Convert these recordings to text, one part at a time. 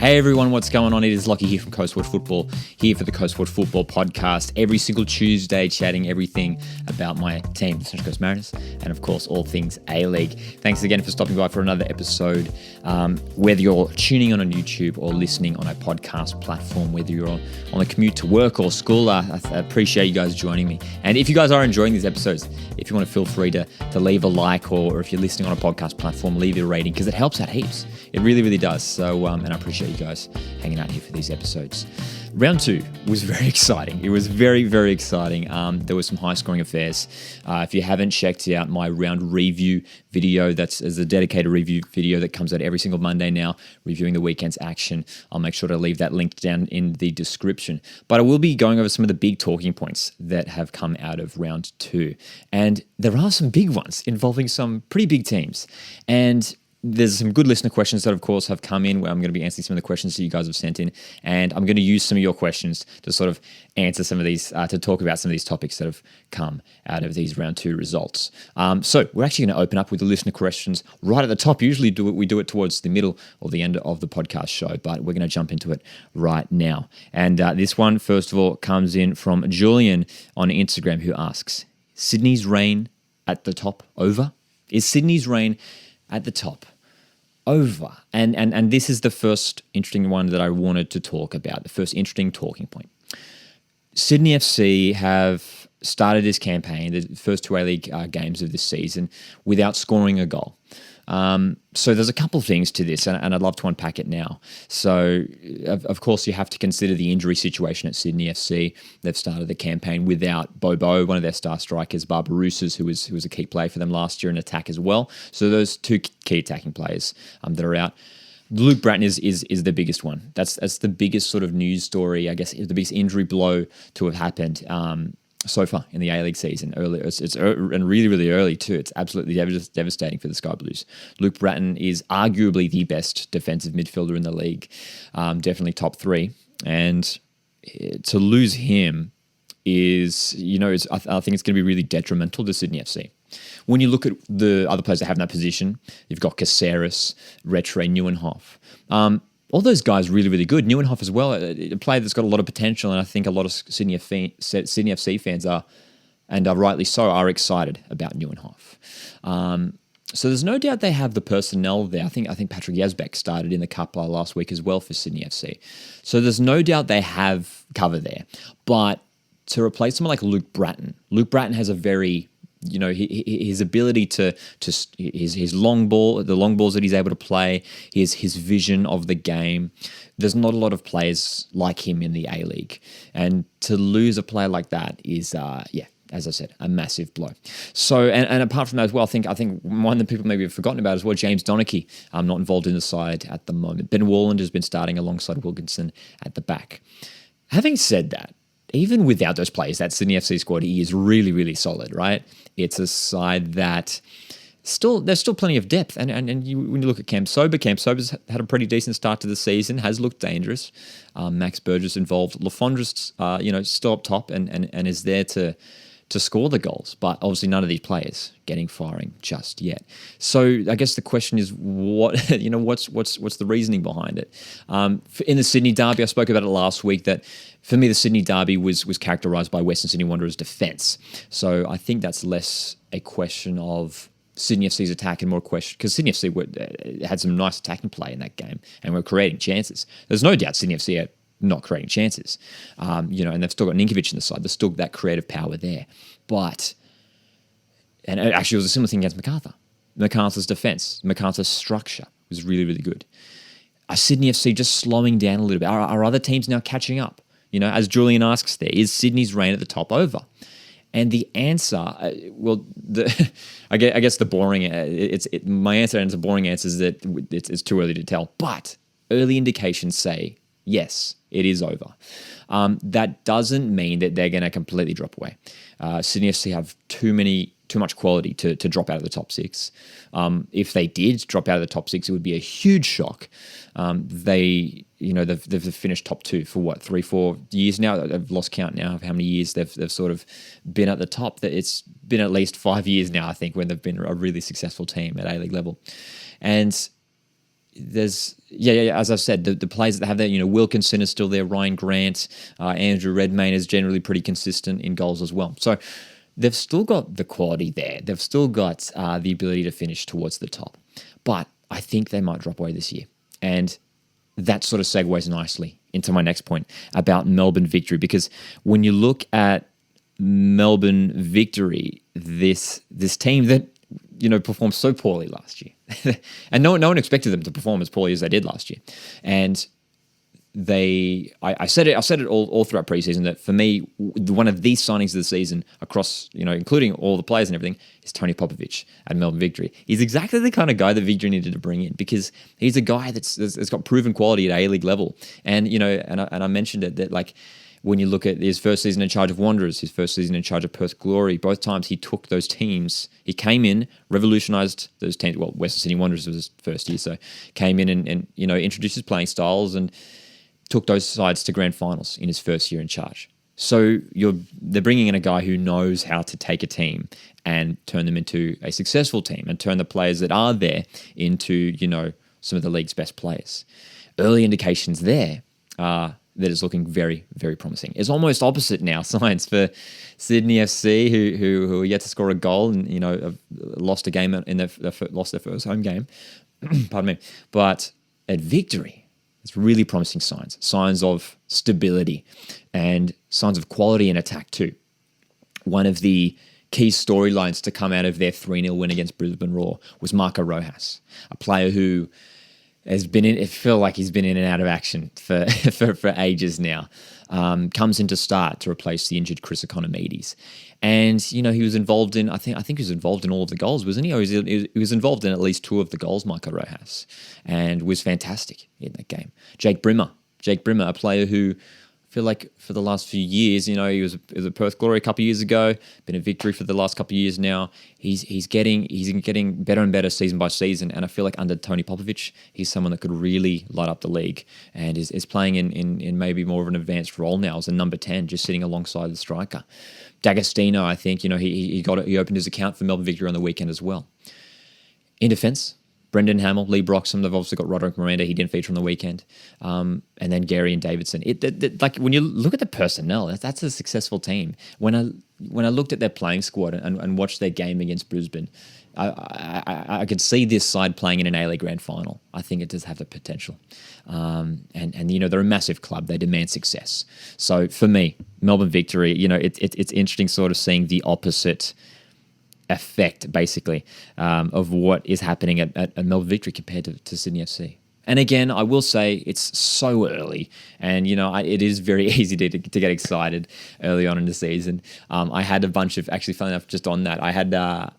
Hey everyone, what's going on? It is Lockie here from Coastwatch Football, here for the Coastwatch Football podcast, every single Tuesday chatting everything about my team, the Central Coast Mariners, and of course all things A-League. Thanks again for stopping by for another episode. Whether you're tuning on YouTube or listening on a podcast platform, whether you're on a commute to work or school, I appreciate you guys joining me. And if you guys are enjoying these episodes, if you want to feel free to leave a like, or if you're listening on a podcast platform, leave a rating, because it helps out heaps. It really, really does. So, and I appreciate you guys hanging out here for these episodes. Round 2 was very exciting. It was very, very exciting. There were some high-scoring affairs. If you haven't checked out my round review video, that's a dedicated review video that comes out every single Monday now, reviewing the weekend's action. I'll make sure to leave that link down in the description. But I will be going over some of the big talking points that have come out of round 2. And there are some big ones involving some pretty big teams. And there's some good listener questions that, of course, have come in, where I'm going to be answering some of the questions that you guys have sent in, and I'm going to use some of your questions to sort of answer some of these, to talk about some of these topics that have come out of these round 2 results. So we're actually going to open up with the listener questions right at the top. Usually we do it towards the middle or the end of the podcast show, but we're going to jump into it right now. And this one, first of all, comes in from Julian on Instagram, who asks, Sydney's reign at the top over? Is Sydney's reign at the top over? And this is the first interesting one that I wanted to talk about, the first interesting talking point. Sydney FC have started this campaign, the first 2 A-League games of this season, without scoring a goal. So there's a couple of things to this, and I'd love to unpack it now. So, of course, you have to consider the injury situation at Sydney FC. They've started the campaign without Bobo, one of their star strikers, Barbarouses, who was a key player for them last year in attack as well. So those 2 key attacking players that are out. Luke Bratton is the biggest one. That's the biggest sort of news story, I guess, the biggest injury blow to have happened so far in the A-League season. It's and really, really early too. It's absolutely devastating for the Sky Blues. Luke Bratton is arguably the best defensive midfielder in the league, definitely top 3. And to lose him is, I think it's going to be really detrimental to Sydney FC. When you look at the other players that have in that position, you've got Caceres, Rattray, Nieuwenhof. All those guys really, really good. Nieuwenhof as well, a player that's got a lot of potential, and I think a lot of Sydney FC fans are, and are rightly so, are excited about Nieuwenhof. So there's no doubt they have the personnel there. I think Patrick Yazbek started in the Cup last week as well for Sydney FC. So there's no doubt they have cover there. But to replace someone like Luke Bratton has a very, his ability to his long ball, the long balls that he's able to play, his vision of the game. There's not a lot of players like him in the A-League, and to lose a player like that is, as I said, a massive blow. So, and apart from that as well, I think one that people maybe have forgotten about as well, James Donachie, not involved in the side at the moment. Ben Warland has been starting alongside Wilkinson at the back. Having said that, even without those players, that Sydney FC squad is really, really solid, right? It's a side that there's still plenty of depth. And when you look at Cam Sober's had a pretty decent start to the season, has looked dangerous. Max Burgess involved. Lafondre's, still up top and is there to score the goals, but obviously none of these players getting firing just yet. So I guess the question is, what's the reasoning behind it? In the Sydney derby, I spoke about it last week, that for me the Sydney derby was characterised by Western Sydney Wanderers' defence. So I think that's less a question of Sydney FC's attack and more a question, because Sydney FC had some nice attacking play in that game and were creating chances. There's no doubt Sydney FC are not creating chances, and they've still got Ninkovic in the side. There's still that creative power there. But, and actually it was a similar thing against MacArthur. MacArthur's defence, MacArthur's structure was really, really good. Are Sydney FC just slowing down a little bit? Are other teams now catching up? As Julian asks there, is Sydney's reign at the top over? And the answer, I guess the boring, my answer, and it's a boring answer, is that it's too early to tell. But early indications say, yes, it is over. That doesn't mean that they're going to completely drop away. Sydney FC have too much quality to drop out of the top 6. If they did drop out of the top 6, it would be a huge shock. They've finished top 2 for 3-4 years now. I've lost count now of how many years they've sort of been at the top. That it's been at least 5 years now, I think, when they've been a really successful team at A-League level. And as I've said, the players that have there, Wilkinson is still there, Ryan Grant, Andrew Redmayne is generally pretty consistent in goals as well. So they've still got the quality there. They've still got the ability to finish towards the top. But I think they might drop away this year. And that sort of segues nicely into my next point about Melbourne Victory, because when you look at Melbourne Victory, this team that performed so poorly last year, and no one expected them to perform as poorly as they did last year, and I said it all throughout preseason that for me, one of the signings of the season across, including all the players and everything, is Tony Popovic at Melbourne Victory. He's exactly the kind of guy that Victory needed to bring in, because he's a guy that's got proven quality at A-League level. And, and I mentioned it that, like, when you look at his first season in charge of Wanderers, his first season in charge of Perth Glory, both times he took those teams. He came in, revolutionised those teams. Well, Western Sydney Wanderers was his first year, so came in and introduced his playing styles and took those sides to grand finals in his first year in charge. So they're bringing in a guy who knows how to take a team and turn them into a successful team and turn the players that are there into, some of the league's best players. Early indications there are that it's looking very, very promising. It's almost opposite now signs for Sydney FC, who are yet to score a goal and, have lost a game in lost their first home game. Pardon me. But at Victory, it's really promising signs of stability and signs of quality in attack too. One of the key storylines to come out of their 3-0 win against Brisbane Roar was Marco Rojas, a player who has been in, it feel like he's been in and out of action for ages now. Comes in to start to replace the injured Chris Economides. And, he was involved in, I think he was involved in all of the goals, wasn't he? Or he was involved in at least 2 of the goals, Marco Rojas, and was fantastic in that game. Jake Brimmer, a player who I feel like for the last few years, he was at Perth Glory a couple of years ago, been at Victory for the last couple of years now. He's getting better and better season by season, and I feel like under Tony Popovic, he's someone that could really light up the league and is playing in maybe more of an advanced role now as a number 10, just sitting alongside the striker. D'Agostino, I think, he opened his account for Melbourne Victory on the weekend as well. In defence, Brendan Hamill, Lee Broxham, they've obviously got Roderick Miranda. He didn't feature on the weekend. And then Gary and Davidson. Like when you look at the personnel, that's a successful team. When I looked at their playing squad and watched their game against Brisbane, I could see this side playing in an A-League Grand Final. I think it does have the potential. And they're a massive club. They demand success. So for me, Melbourne Victory, it's interesting sort of seeing the opposite effect, basically, of what is happening at Melbourne Victory compared to Sydney FC. And again, I will say it's so early, and it is very easy to get excited early on in the season. I had a bunch of, actually, funny enough, just on that, I had it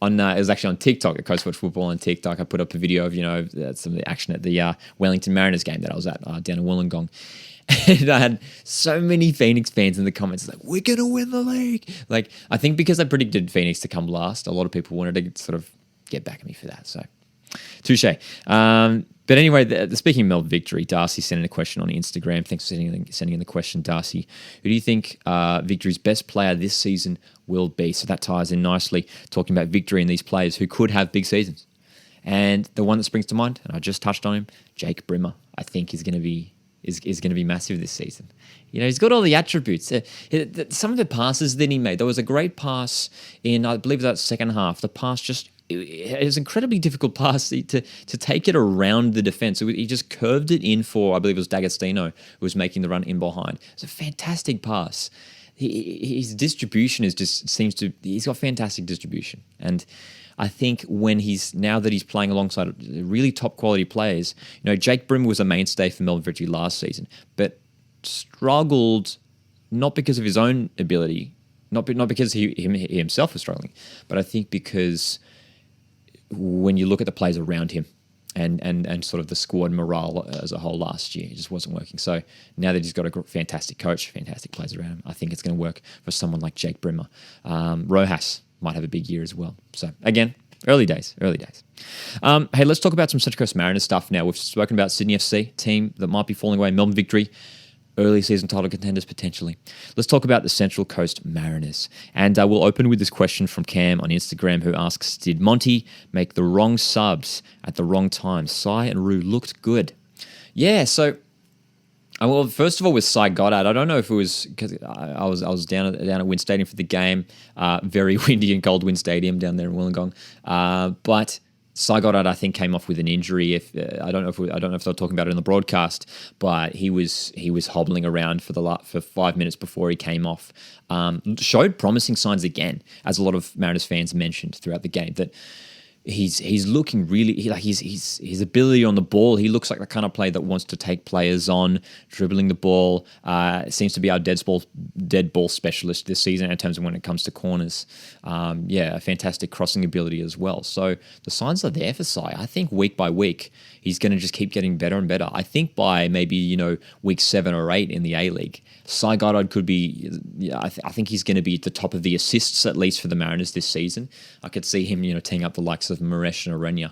was actually on TikTok, at Coast Watch Football on TikTok. I put up a video of some of the action at the Wellington Mariners game that I was at down in Wollongong. And I had so many Phoenix fans in the comments like, we're going to win the league. Like, I think because I predicted Phoenix to come last, a lot of people wanted to sort of get back at me for that. So, touche. But anyway, speaking of Melbourne Victory, Darcy sent in a question on Instagram. Thanks for sending in the question, Darcy. Who do you think Victory's best player this season will be? So that ties in nicely, talking about Victory and these players who could have big seasons. And the one that springs to mind, and I just touched on him, Jake Brimmer, I think is going to be massive this season. He's got all the attributes. Some of the passes that he made, there was a great pass in, I believe, that second half. The pass it was an incredibly difficult pass to take it around the defence. He just curved it in for, I believe it was D'Agostino, who was making the run in behind. It's a fantastic pass. His distribution he's got fantastic distribution. And I think now that he's playing alongside really top quality players, Jake Brimmer was a mainstay for Melbourne Victory last season, but struggled not because of his own ability, not because he himself was struggling, but I think because when you look at the players around him and sort of the squad morale as a whole last year, it just wasn't working. So now that he's got a fantastic coach, fantastic players around him, I think it's going to work for someone like Jake Brimmer. Rojas might have a big year as well. So again, early days. Hey, let's talk about some Central Coast Mariners stuff now. We've spoken about Sydney FC, team that might be falling away. Melbourne Victory, early season title contenders potentially. Let's talk about the Central Coast Mariners. And we'll open with this question from Cam on Instagram, who asks, did Monty make the wrong subs at the wrong time? Sai and Rue looked good. Yeah, so well, first of all, with Cy Goddard, I don't know if it was because I was down at Wynn Stadium for the game, very windy and cold Wynn Stadium down there in Wollongong. But Cy Goddard, I think, came off with an injury. I don't know if they're talking about it in the broadcast, but he was hobbling around for 5 minutes before he came off. Showed promising signs again, as a lot of Mariners fans mentioned throughout the game, that he's looking really his ability on the ball. He looks like the kind of player that wants to take players on, dribbling the ball. Seems to be our dead ball specialist this season in terms of when it comes to corners. A fantastic crossing ability as well. So the signs are there for Sai. I think week by week he's going to just keep getting better and better. I think by maybe week 7 or 8 in the A-League, Cy Goddard could be. I think he's going to be at the top of the assists at least for the Mariners this season. I could see him teeing up the likes of Maresh and Arenya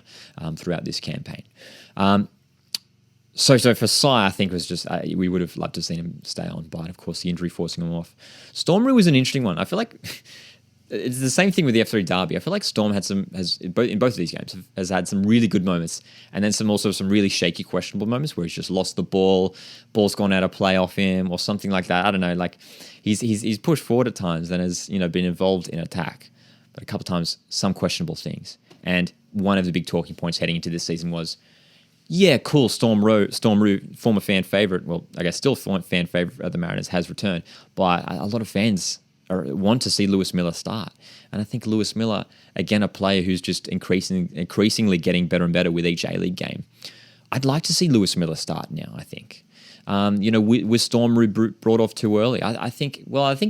throughout this campaign. So for Sai, I think it was just we would have loved to have seen him stay on, but of course the injury forcing him off. Storm Rue was an interesting one. I feel like it's the same thing with the F3 Derby. I feel like Storm in both of these games has had some really good moments, and then some really shaky, questionable moments where he's just lost the ball's gone out of play off him or something like that. I don't know. Like he's pushed forward at times and has been involved in attack, but a couple of times some questionable things. And one of the big talking points heading into this season was, yeah, cool, Storm Rue, former fan favorite. Well, I guess still fan favorite of the Mariners, has returned, but a lot of fans want to see Lewis Miller start. And I think Lewis Miller, again, a player who's just increasingly getting better and better with each A-League game. I'd like to see Lewis Miller start now, I think. With Storm Rue brought off too early, I think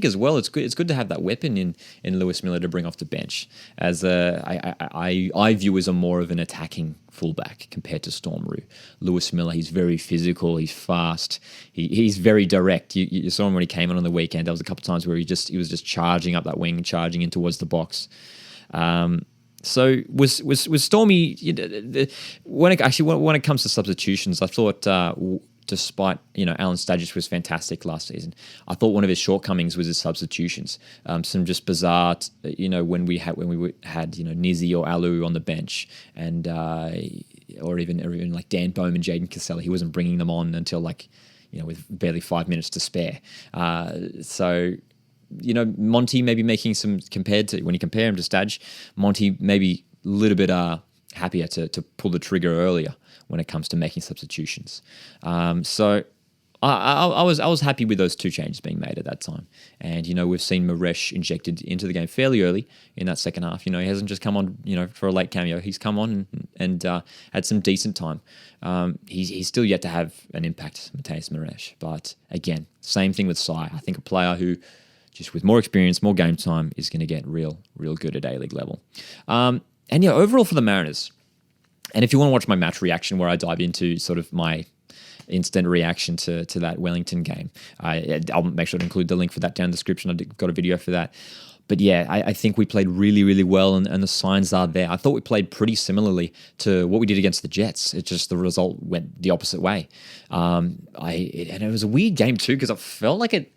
as well it's good to have that weapon in Lewis Miller to bring off the bench, as I view as a more of an attacking fullback compared to Storm Rue. Lewis Miller, he's very physical, he's fast, he's very direct. You saw him when he came on the weekend. There was a couple of times where he was just charging up that wing, charging in towards the box. So was Stormy, when it comes to substitutions, I thought despite Alan Stajcic was fantastic last season, I thought one of his shortcomings was his substitutions. Some just bizarre, when we had Nizzy or Alu on the bench, and or even like Dan Bowman, Jaden Casella, he wasn't bringing them on until with barely 5 minutes to spare. Monty maybe making some, compared to when you compare him to Staj, Monty maybe a little bit happier to pull the trigger earlier when it comes to making substitutions. So I was happy with those two changes being made at that time. And, we've seen Maresh injected into the game fairly early in that second half. He hasn't just come on, for a late cameo. He's come on and had some decent time. He's still yet to have an impact, Mateus Maresh. But again, same thing with Sai. I think a player who, just with more experience, more game time, is going to get real good at A-League level. Overall for the Mariners, and if you want to watch my match reaction where I dive into sort of my instant reaction to that Wellington game, I'll make sure to include the link for that down in the description. I've got a video for that. But yeah, I think we played really, really well, and the signs are there. I thought we played pretty similarly to what we did against the Jets. It's just the result went the opposite way. And it was a weird game too, because it felt like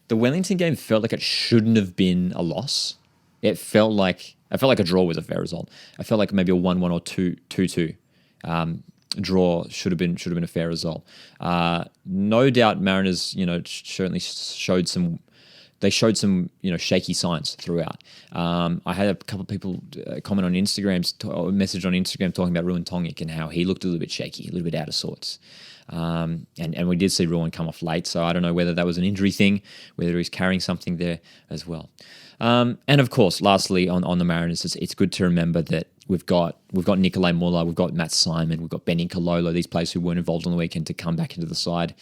the Wellington game felt like it shouldn't have been a loss. I felt like a draw was a fair result. I felt like maybe a 1-1 or 2-2 draw should have been a fair result. No doubt, Mariners, certainly showed some. They showed some, shaky signs throughout. I had a couple of people comment on Instagram, message on Instagram talking about Ruan Tongic and how he looked a little bit shaky, a little bit out of sorts. And we did see Ruan come off late, so I don't know whether that was an injury thing, whether he's carrying something there as well. And of course, lastly on the Mariners, it's good to remember that we've got Nikolai Muller, we've got Matt Simon, we've got Benny Cololo, these players who weren't involved on the weekend to come back into the side.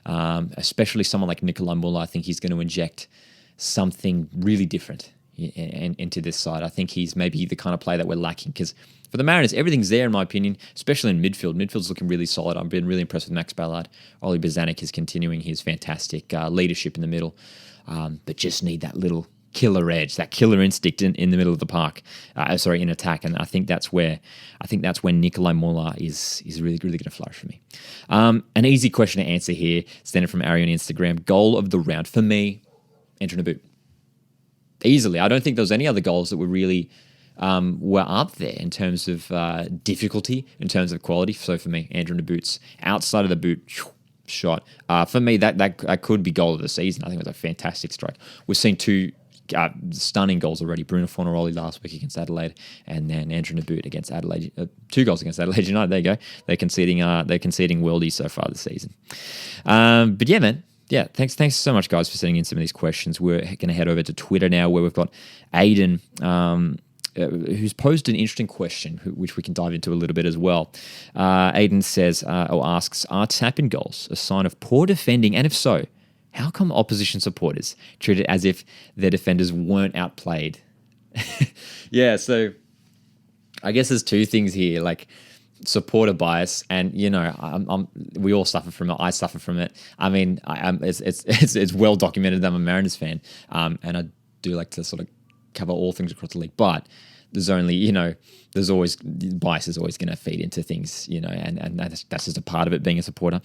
Especially someone like Nikolai Muller, I think he's going to inject something really different into this side. I think he's maybe the kind of player that we're lacking, because for the Mariners, everything's there in my opinion, especially in midfield. Midfield's looking really solid. I've been really impressed with Max Ballard. Oli Bozanic is continuing his fantastic leadership in the middle, but just need that little killer edge, that killer instinct in the middle of the park. In attack, and I think that's where Nikolai Mola is really going to flourish for me. An easy question to answer here, standing from Ari on Instagram. Goal of the round for me, Andrew Nabbout. Easily, I don't think there was any other goals that were really were up there in terms of difficulty, in terms of quality. So for me, Andrew Nabbout's outside of the boot shot. For me, that could be goal of the season. I think it was a fantastic strike. We've seen two stunning goals already. Bruno Fornaroli last week against Adelaide, and then Andrew Nabbout against Adelaide. 2 goals against Adelaide United. There you go. They're conceding worldies so far this season. But yeah, man. Yeah, thanks so much, guys, for sending in some of these questions. We're going to head over to Twitter now, where we've got Aiden, who's posed an interesting question, which we can dive into a little bit as well. Aiden says or asks, are tap-in goals a sign of poor defending? And if so, how come opposition supporters treat it as if their defenders weren't outplayed? Yeah, so I guess there's 2 things here, like supporter bias, and we all suffer from it. I suffer from it. I mean, it's well documented that I'm a Mariners fan, and I do like to sort of cover all things across the league, but there's always bias is always going to feed into things, and that's just a part of it, being a supporter.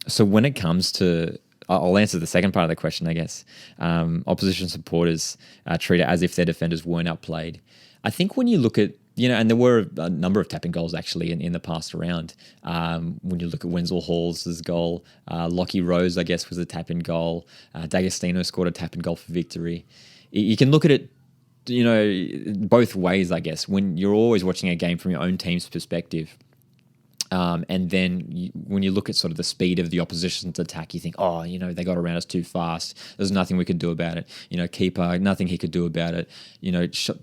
So when it comes to, I'll answer the second part of the question, I guess. Opposition supporters treat it as if their defenders weren't outplayed. I think when you look at, and there were a number of tapping goals actually in the past round. When you look at Wenzel Hall's goal, Lockie Rose, I guess, was a tap-in goal. D'Agostino scored a tap-in goal for victory. You can look at it, both ways, I guess. When you're always watching a game from your own team's perspective, and then when you look at sort of the speed of the opposition's attack, you think, they got around us too fast. There's nothing we could do about it. Keeper, nothing he could do about it.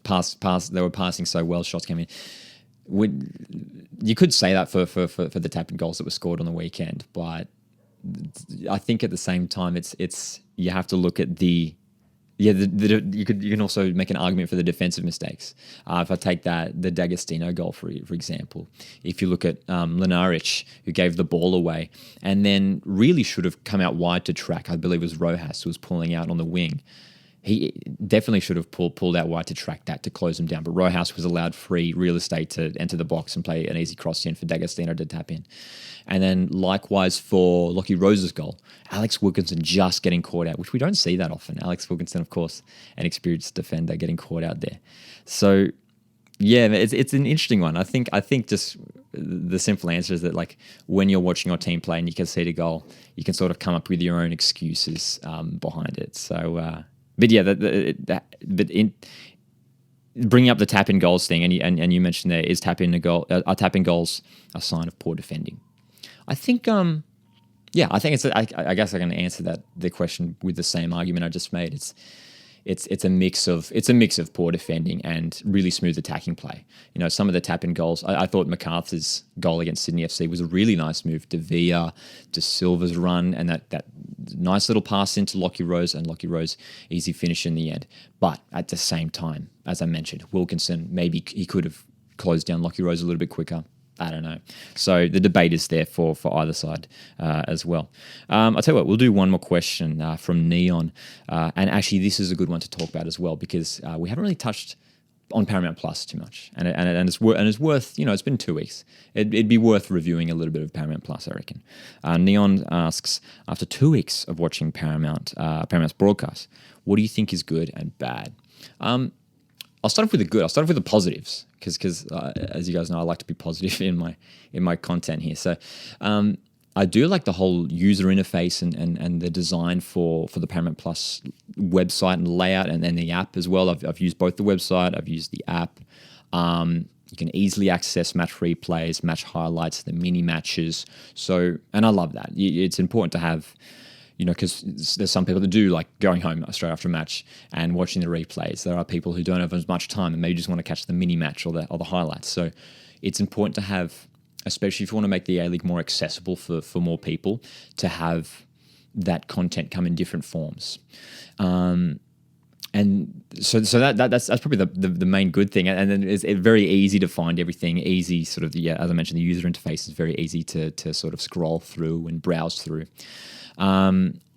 Pass. They were passing so well. Shots came in. You could say that for the tap-in goals that were scored on the weekend, but I think at the same time, it's you have to look at the. Yeah, you can also make an argument for the defensive mistakes. If I take the D'Agostino goal, for example, if you look at Lenaric, who gave the ball away and then really should have come out wide to track, I believe it was Rojas who was pulling out on the wing. He definitely should have pulled out wide to track that, to close him down. But Rojas was allowed free real estate to enter the box and play an easy cross in for D'Agostino to tap in. And then likewise for Lockie Rose's goal, Alex Wilkinson just getting caught out, which we don't see that often. Alex Wilkinson, of course, an experienced defender, getting caught out there. So yeah, it's an interesting one. I think just the simple answer is that, like, when you're watching your team play and you can see the goal, you can sort of come up with your own excuses behind it. So. But yeah, bringing up the tap-in goals thing, and you mentioned there, is tap-in goals a sign of poor defending? I think, I think I guess I can answer the question with the same argument I just made. It's a mix of poor defending and really smooth attacking play. Some of the tap-in goals, I thought MacArthur's goal against Sydney FC was a really nice move. De Villa, De Silva's run, and that nice little pass into Lockie Rose, and Lockie Rose easy finish in the end. But at the same time, as I mentioned, Wilkinson, maybe he could have closed down Lockie Rose a little bit quicker. I don't know. So the debate is there for either side as well. I'll tell you what, we'll do one more question from Neon. And actually, this is a good one to talk about as well, because we haven't really touched on Paramount Plus too much. And it's worth, it's been 2 weeks. It'd be worth reviewing a little bit of Paramount Plus, I reckon. Neon asks, after 2 weeks of watching Paramount's broadcast, what do you think is good and bad? I'll start off with the good. I'll start off with the positives, because as you guys know, I like to be positive in my content here. So I do like the whole user interface and the design for the Paramount Plus website and layout, and then the app as well. I've used both the website, I've used the app. You can easily access match replays, match highlights, the mini matches. So, and I love that. It's important to have, because there's some people that do like going home straight after a match and watching the replays. There are people who don't have as much time and maybe just want to catch the mini match or the highlights. So it's important to have, especially if you want to make the A-League more accessible for more people, to have that content come in different forms. And so that's probably the main good thing. And then it's very easy to find everything. Easy sort of, as I mentioned, the user interface is very easy to sort of scroll through and browse through.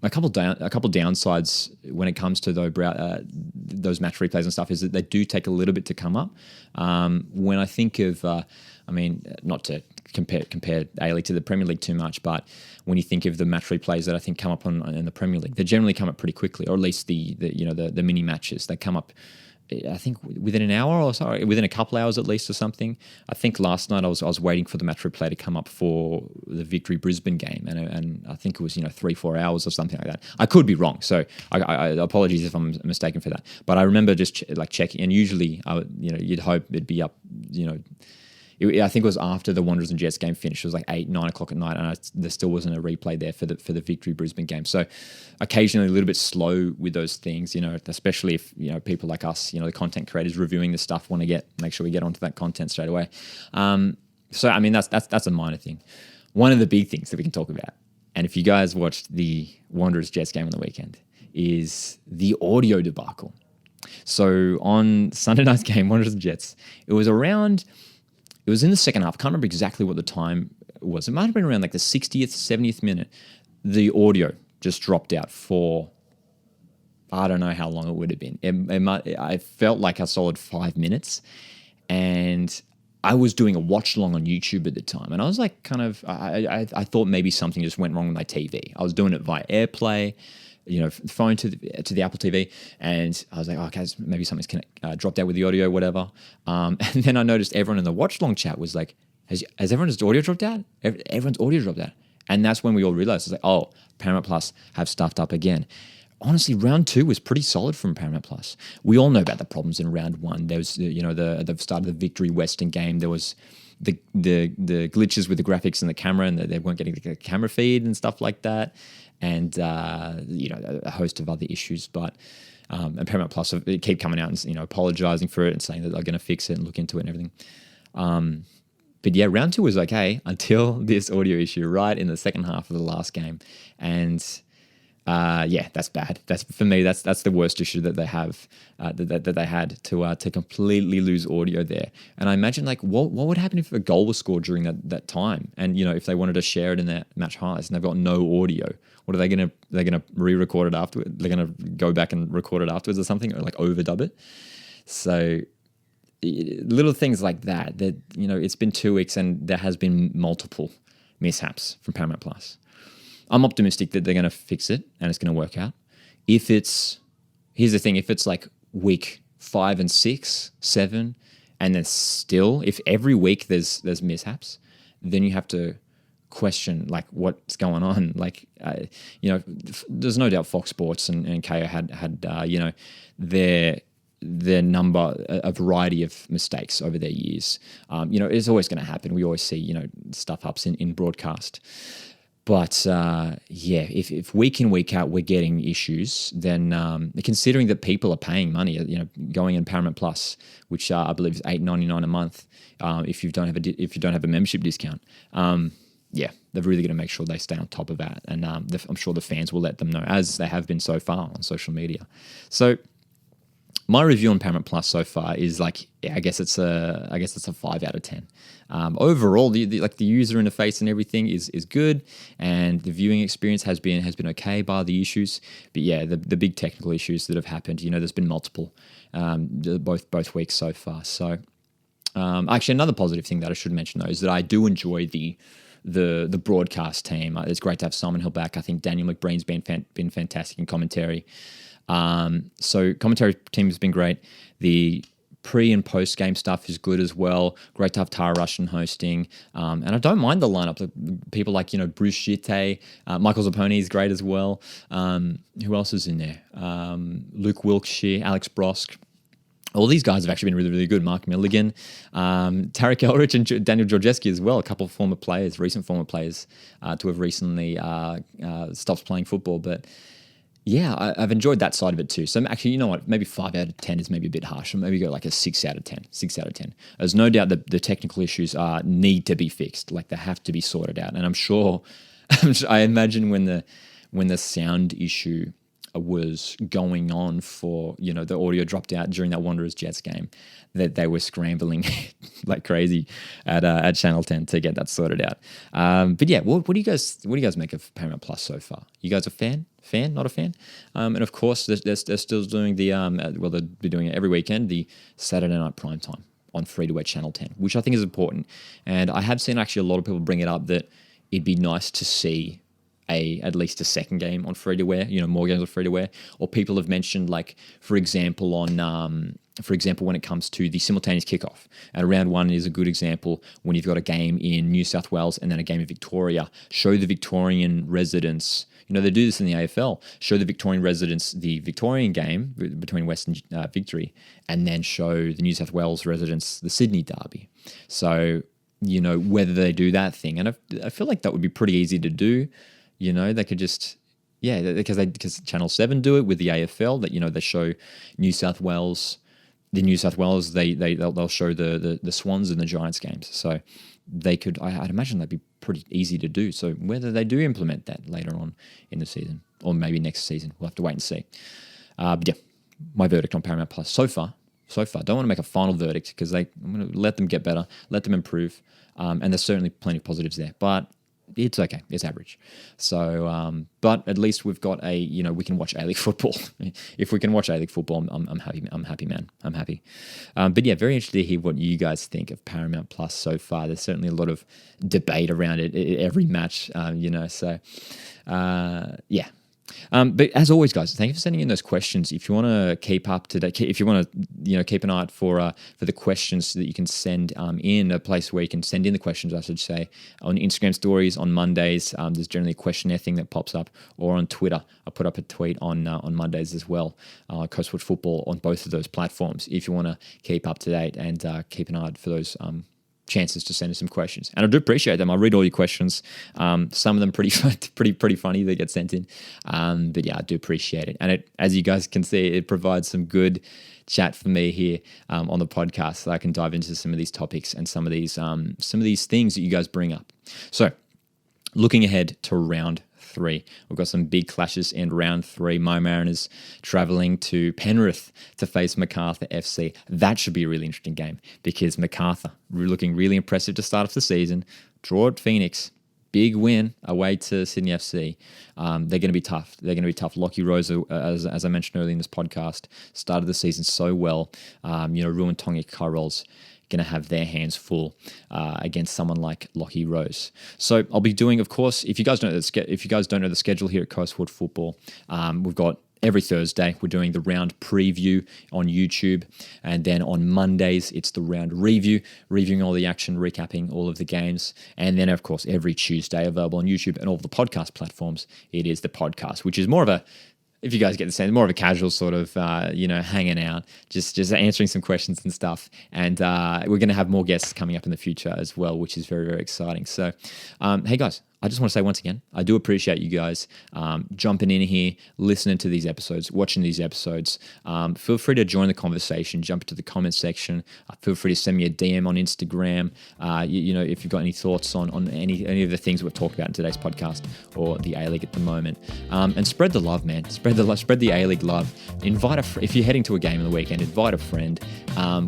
a couple downsides when it comes to those match replays and stuff is that they do take a little bit to come up. When I think of, not to compare A-League to the Premier League too much, but when you think of the match replays that I think come up in the Premier League, they generally come up pretty quickly, or at least the mini matches, they come up, I think within an hour or so, within a couple hours at least or something. I think last night I was waiting for the match replay to come up for the Victory Brisbane game, and I think it was 3-4 hours or something like that. I could be wrong, so I apologies if I'm mistaken for that. But I remember just checking, and usually you'd hope it'd be up. I think it was after the Wanderers and Jets game finished. It was like 8-9 o'clock at night, and there still wasn't a replay there for the Victory Brisbane game. So occasionally a little bit slow with those things, especially if people like us, the content creators reviewing the stuff, want to make sure we get onto that content straight away. So I mean that's a minor thing. One of the big things that we can talk about, and if you guys watched the Wanderers Jets game on the weekend, is the audio debacle. So on Sunday night's game, Wanderers and Jets, it was in the second half. I can't remember exactly what the time was. It might have been around like the 60th, 70th minute. The audio just dropped out for, I don't know how long it would have been. I felt like a solid 5 minutes. And I was doing a watch along on YouTube at the time. And I was like I thought maybe something just went wrong with my TV. I was doing it via AirPlay, phone to the Apple TV, and I was like, okay, maybe something's dropped out with the audio, whatever. And then I noticed everyone in the watch-along chat was like, has everyone's audio dropped out? Everyone's audio dropped out. And that's when we all realized, it's like, oh, Paramount Plus have stuffed up again. Honestly, round 2 was pretty solid from Paramount Plus. We all know about the problems in round 1. There was, the start of the Victory Western game, there was the glitches with the graphics and the camera, and they weren't getting the camera feed and stuff like that. And a host of other issues, but and Paramount Plus keep coming out and apologizing for it and saying that they're going to fix it and look into it and everything. But yeah, round 2 was okay until this audio issue right in the second half of the last game, and that's bad. That's for me. That's the worst issue that they have that they had to completely lose audio there. And I imagine what would happen if a goal was scored during that time, and if they wanted to share it in their match highlights and they've got no audio. What are they gonna? They're gonna re-record it afterwards. They're gonna go back and record it afterwards or something, or overdub it. So little things like that. That it's been 2 weeks and there has been multiple mishaps from Paramount Plus. I'm optimistic that they're gonna fix it and it's gonna work out. Here's the thing: if it's like week 5 and 6, 7, and then still, if every week there's mishaps, then you have to question what's going on. There's no doubt Fox Sports and Kayo had their number, a variety of mistakes over their years. It's always going to happen. We always see stuff ups in broadcast. But if week in, week out we're getting issues, then considering that people are paying money, going in Paramount Plus, which I believe is $8.99 a month, if you don't have a membership discount, they're really going to make sure they stay on top of that, and I'm sure the fans will let them know, as they have been so far on social media. So my review on Paramount Plus so far is I guess it's a 5 out of 10. Overall, the user interface and everything is good, and the viewing experience has been okay bar the issues. But yeah, the big technical issues that have happened, there's been multiple, both weeks so far. So actually, another positive thing that I should mention though is that I do enjoy the broadcast team. It's great to have Simon Hill back. I think Daniel McBreen's been fantastic in commentary. So commentary team has been great. The pre and post game stuff is good as well. Great to have Tara Russian hosting. And I don't mind the lineup. People like, Bruce Jitte, Michael Zapponi is great as well. Who else is in there? Luke Wilkshire, Alex Brosk. All these guys have actually been really, really good. Mark Milligan, Tarek Elrich, and Daniel Georgeski as well. A couple of recent former players, to have recently stopped playing football. But yeah, I've enjoyed that side of it too. So actually, you know what? Maybe 5 out of 10 is maybe a bit harsh. Maybe go like a 6 out of 10. 6 out of 10. There's no doubt that the technical issues need to be fixed. They have to be sorted out. And I'm sure, I imagine when the sound issue was going on for, the audio dropped out during that Wanderers Jets game, that they were scrambling like crazy at Channel 10 to get that sorted out. But yeah, what do you guys make of Paramount Plus so far? You guys a fan? Not a fan? And of course, they're still doing they'll be doing it every weekend, the Saturday night prime time on free-to-air Channel 10, which I think is important. And I have seen actually a lot of people bring it up that it'd be nice to see at least a second game on free-to-air, more games on free-to-air. Or people have mentioned, like, for example, when it comes to the simultaneous kickoff. And round one is a good example when you've got a game in New South Wales and then a game in Victoria. Show the Victorian residents, they do this in the AFL, show the Victorian residents the Victorian game between Western Victory, and then show the New South Wales residents the Sydney derby. So, whether they do that thing. And I feel like that would be pretty easy to do. They could just... Yeah, because Channel 7 do it with the AFL, that, they show New South Wales... The New South Wales, they'll show the Swans and the Giants games. So they could, I'd imagine that'd be pretty easy to do. So whether they do implement that later on in the season, or maybe next season, we'll have to wait and see. But yeah, my verdict on Paramount Plus so far. Don't want to make a final verdict because I'm going to let them get better, let them improve. And there's certainly plenty of positives there. But it's okay. It's average. So, but at least we've got we can watch A-League football. If we can watch A-League football, I'm happy. I'm happy, man. I'm happy. But yeah, very interested to hear what you guys think of Paramount Plus so far. There's certainly a lot of debate around it every match, so yeah. But as always, guys, thank you for sending in those questions. If you want to keep up to date, if you want to, keep an eye out for the questions so that you can send in a place where you can send in the questions, I should say, on Instagram stories on Mondays. There's generally a questionnaire thing that pops up, or on Twitter. I put up a tweet on Mondays as well. Coastwatch Football on both of those platforms. If you want to keep up to date and keep an eye out for those chances to send us some questions, and I do appreciate them. I read all your questions. Some of them pretty funny that get sent in, but yeah, I do appreciate it. And it, as you guys can see, it provides some good chat for me here on the podcast, so I can dive into some of these topics and some of these things that you guys bring up. So, looking ahead to round 3. We've got some big clashes in round 3. My Mariners travelling to Penrith to face Macarthur FC. That should be a really interesting game because Macarthur looking really impressive to start off the season. Draw at Phoenix. Big win away to Sydney FC. They're going to be tough. Lockie Rose, as I mentioned earlier in this podcast, started the season so well. Ruined Tonga Kairos going to have their hands full against someone like Lockie Rose. So I'll be doing, of course, if you guys don't know the schedule here at Coastwatch Football, we've got every Thursday we're doing the round preview on YouTube, and then on Mondays it's the round review, reviewing all the action, recapping all of the games, and then of course every Tuesday available on YouTube and all of the podcast platforms. It is the podcast, which is more of a, if you guys get the sense, more of a casual sort of, hanging out, just answering some questions and stuff. And we're going to have more guests coming up in the future as well, which is very, very exciting. So, hey guys, I just want to say once again, I do appreciate you guys jumping in here, listening to these episodes, watching these episodes. Feel free to join the conversation, jump into the comment section. Feel free to send me a DM on Instagram. If you've got any thoughts on any of the things we've talked about in today's podcast or the A-League at the moment. And spread the love, man. Spread the A-League love. If you're heading to a game on the weekend, invite a friend.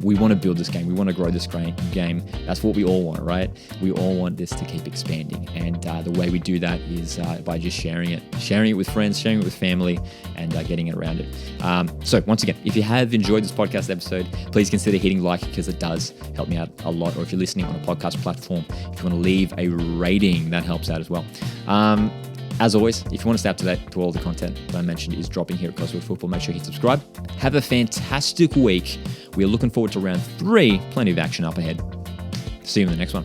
We want to build this game. We want to grow this game. That's what we all want, right? We all want this to keep expanding. And the way we do that is by just sharing it with friends, sharing it with family, and getting it around it. So once again, if you have enjoyed this podcast episode, please consider hitting like, because it does help me out a lot. Or if you're listening on a podcast platform, if you want to leave a rating, that helps out as well. As always, if you want to stay up to date to all the content that I mentioned is dropping here at Coastwatch Football, make sure you hit subscribe. Have a fantastic week. We are looking forward to round 3. Plenty of action up ahead. See you in the next one.